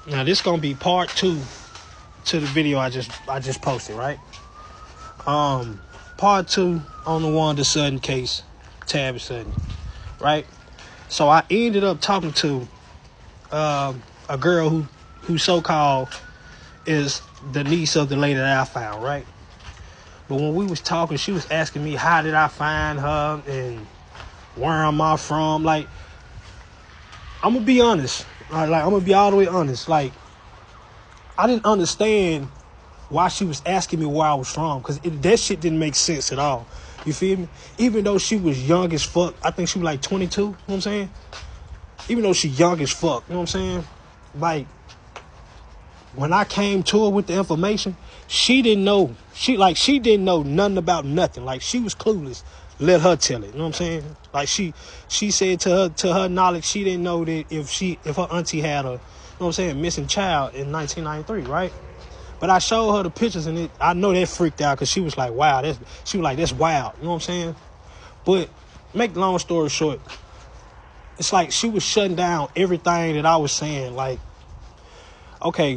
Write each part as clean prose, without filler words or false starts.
Now this gonna be part 2 to the video I just posted, right? Part 2 on the Wanda Sutton case, Tavish Sutton, right? So I ended up talking to a girl who so-called is the niece of the lady that I found, right? But when we was talking, she was asking me how did I find her and where am I from? Like, I'm gonna be honest. Like I'm gonna be all the way honest. Like, I didn't understand why she was asking me where I was from, because that shit didn't make sense at all. You feel me? Even though she was young as fuck, I think she was like 22, you know what I'm saying? Even though she young as fuck, you know what I'm saying? Like, when I came to her with the information, she didn't know. She didn't know nothing about nothing. Like, she was clueless. Let her tell it, you know what I'm saying? Like, she said to her knowledge, she didn't know that if her auntie had a, you know what I'm saying, missing child in 1993, right? But I showed her the pictures, and I know that freaked out, because she was like, wow, that's wild. You know what I'm saying? But make the long story short, it's like she was shutting down everything that I was saying. Like, okay,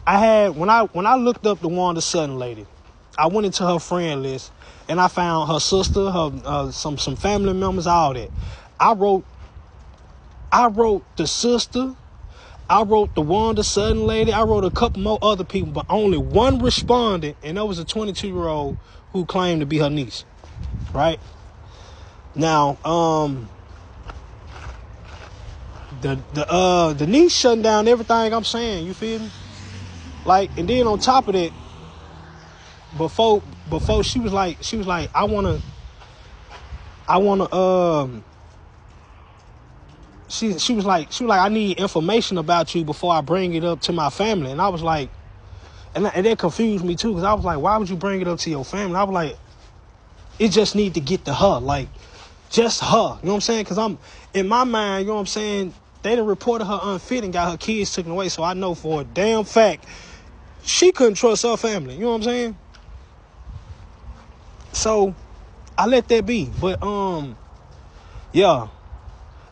when I looked up the Wanda Sutton lady, I went into her friend list, and I found her sister, her some family members, all that. I wrote the sister, I wrote the Wanda Sutton lady, I wrote a couple more other people, but only one responded, and that was a 22-year-old who claimed to be her niece, right? Now, the niece shutting down everything I'm saying, you feel me? Like, and then on top of that, before she was like, I wanna she was like, I need information about you before I bring it up to my family. And I was like, and that confused me too, because I was like, why would you bring it up to your family? I was like, it just need to get to her, like, just her, you know what I'm saying? Because I'm, in my mind, you know what I'm saying, they done reported her unfit and got her kids taken away, so I know for a damn fact she couldn't trust her family, you know what I'm saying? So I let that be. But yeah,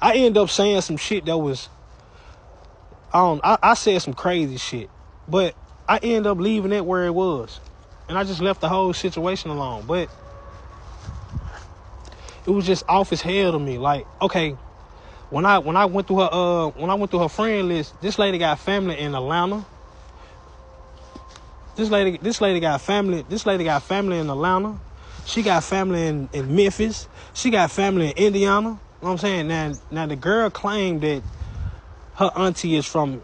I ended up saying some shit that was, I said some crazy shit, but I ended up leaving it where it was, and I just left the whole situation alone. But it was just off as hell to me. Like, okay, when I went through her friend list, this lady got family in Atlanta. This lady got family in Atlanta. She got family in Memphis. She got family in Indiana. You know what I'm saying? Now the girl claimed that her auntie is from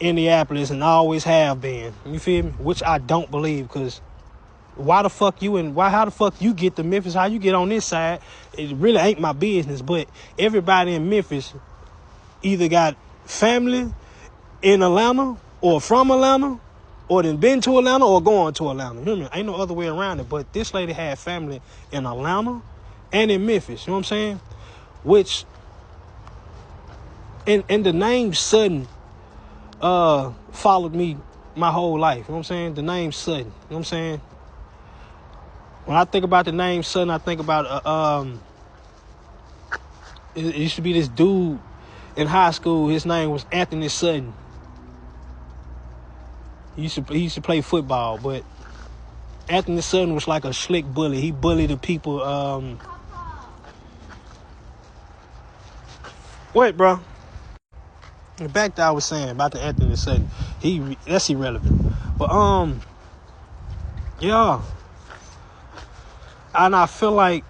Indianapolis and always have been. You feel me? Which I don't believe, because how the fuck you get to Memphis, how you get on this side, it really ain't my business. But everybody in Memphis either got family in Atlanta or from Atlanta, or then been to Atlanta or going to Atlanta. You know what I mean? Ain't no other way around it. But this lady had family in Atlanta and in Memphis. You know what I'm saying? Which, and the name Sutton followed me my whole life. You know what I'm saying? The name Sutton. You know what I'm saying? When I think about the name Sutton, I think about it used to be this dude in high school. His name was Anthony Sutton. He used to play football, but Anthony Sutton was like a slick bully. He bullied the people. Wait, bro. Back to what I was saying about the Anthony Sutton. That's irrelevant. But yeah. And I feel like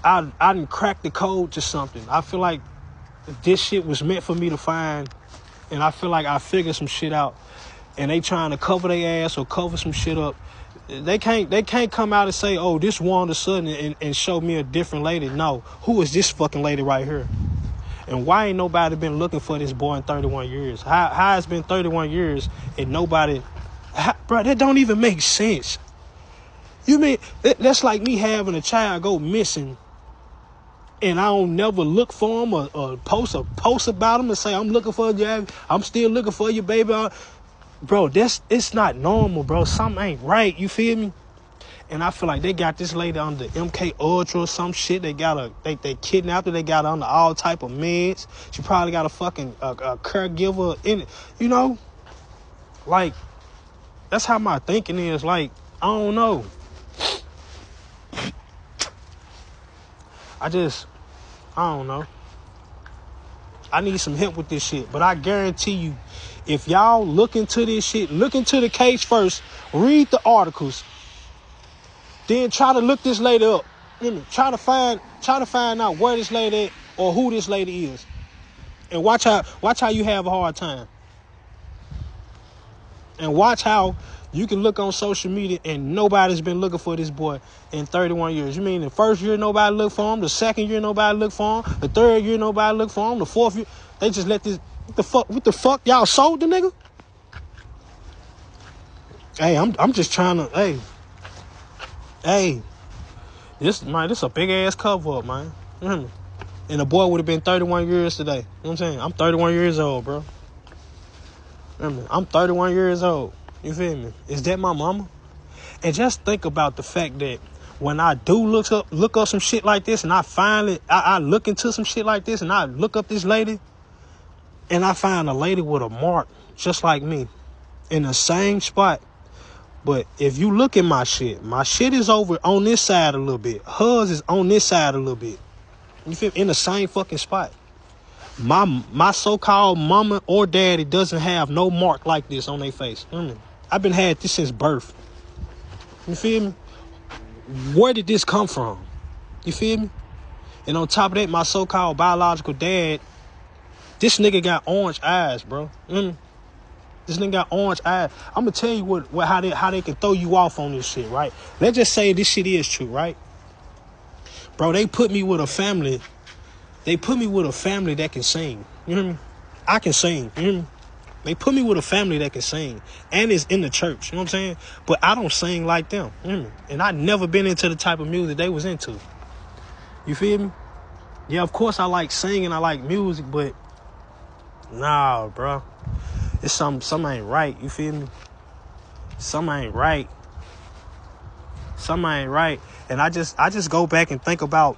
I done cracked the code to something. I feel like this shit was meant for me to find, and I feel like I figured some shit out. And they trying to cover their ass or cover some shit up. They can't come out and say, oh, this Wanda Sutton, and show me a different lady. No, who is this fucking lady right here? And why ain't nobody been looking for this boy in 31 years? How it's been 31 years and nobody, bro, that don't even make sense. You mean, that's like me having a child go missing and I don't never look for him or post about him and say, I'm looking for you, I'm still looking for you, baby. Bro, it's not normal, bro. Something ain't right, you feel me? And I feel like they got this lady on the MK Ultra or some shit. They kidnapped her. They got her under all type of meds. She probably got a fucking a caregiver in it. You know, like, that's how my thinking is. Like, I don't know. I don't know. I need some help with this shit. But I guarantee you, if y'all look into this shit, look into the case first, read the articles, then try to look this lady up. Try to find out where this lady is or who this lady is. And watch how you have a hard time. And watch how you can look on social media and nobody's been looking for this boy in 31 years. You mean the first year nobody looked for him, the second year nobody looked for him, the third year nobody looked for him, the fourth year they just let this what the fuck y'all sold the nigga? Hey, I'm just trying to this a big ass cover up, man. And the boy would have been 31 years today. You know what I'm saying? I'm 31 years old, bro. I'm 31 years old. You feel me? Is that my mama? And just think about the fact that when I do look up some shit like this, and I look into some shit like this, and I look up this lady, and I find a lady with a mark just like me in the same spot. But if you look at my shit is over on this side a little bit. Hers is on this side a little bit. You feel me? In the same fucking spot. My so-called mama or daddy doesn't have no mark like this on their face. I've been had this since birth. You feel me? Where did this come from? You feel me? And on top of that, my so-called biological dad, this nigga got orange eyes, bro. This nigga got orange eyes. I'm gonna tell you how they can throw you off on this shit, right? Let's just say this shit is true, right? Bro, they put me with a family. They put me with a family that can sing. You hear me? I can sing. You hear me? They put me with a family that can sing and is in the church. You know what I'm saying? But I don't sing like them. You hear me? And I never been into the type of music they was into. You feel me? Yeah, of course I like singing. I like music, but nah, bro. It's something ain't right. You feel me? Something ain't right. Something ain't right. And I just go back and think about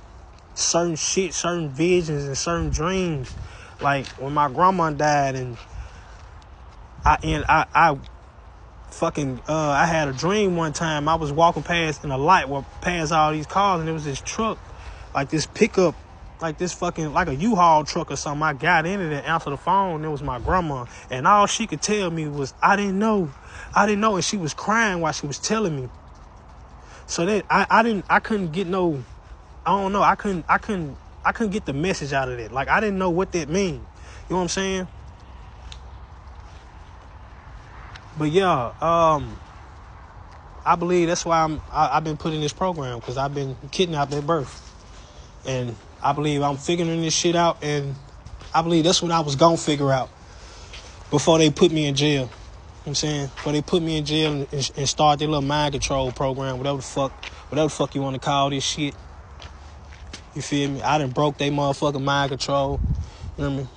certain shit, certain visions and certain dreams. Like when my grandma died and I had a dream one time. I was walking past in a light past all these cars, and there was this truck, like this pickup, like this fucking, like a U-Haul truck or something. I got in it and answered the phone, and it was my grandma. And all she could tell me was, I didn't know. And she was crying while she was telling me. So that I couldn't get no, I don't know. I couldn't get the message out of it. Like, I didn't know what that mean. You know what I'm saying? But yeah, I believe that's why I've been put in this program, because I've been kidnapped at birth. And I believe I'm figuring this shit out, and I believe that's what I was gonna figure out before they put me in jail. You know what I'm saying? Before they put me in jail and start their little mind control program, whatever the fuck you want to call this shit. You feel me? I done broke they motherfucking mind control. You know what I mean?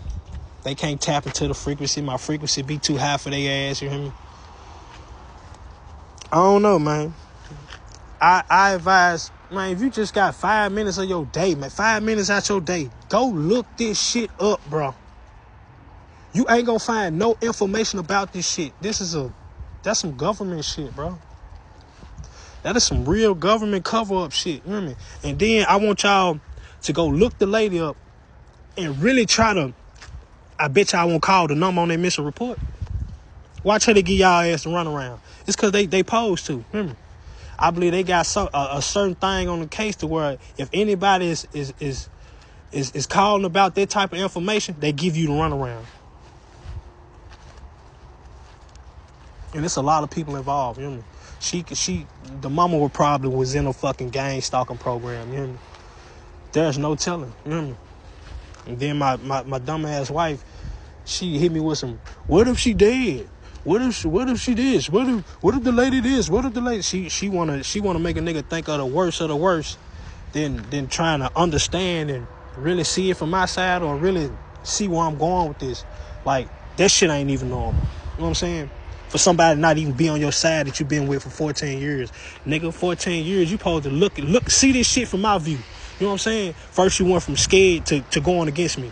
They can't tap into the frequency. My frequency be too high for their ass. You hear me? I don't know, man. I advise, man, if you just got 5 minutes of your day, man, 5 minutes out your day, go look this shit up, bro. You ain't gonna find no information about this shit. That's some government shit, bro. That is some real government cover-up shit. You know what I mean? And then I want y'all to go look the lady up and really try to, I bet y'all won't call the number on their missing report. Watch how they give y'all ass to run around. It's because they pose to. Remember, I believe they got a certain thing on the case to where if anybody is calling about that type of information, they give you the runaround. And it's a lot of people involved. You know what I mean? The mama probably was in a fucking gang stalking program. You know what I mean? There's no telling. You know what I mean? And then my dumb ass wife, she hit me with some, what if she dead? What if she this? What if the lady this? What if the lady? She wanna make a nigga think of the worst than trying to understand and really see it from my side or really see where I'm going with this. Like, that shit ain't even normal. You know what I'm saying? for somebody to not even be on your side that you've been with for 14 years. Nigga, 14 years, you supposed to look, see this shit from my view. You know what I'm saying? First you went from scared to going against me.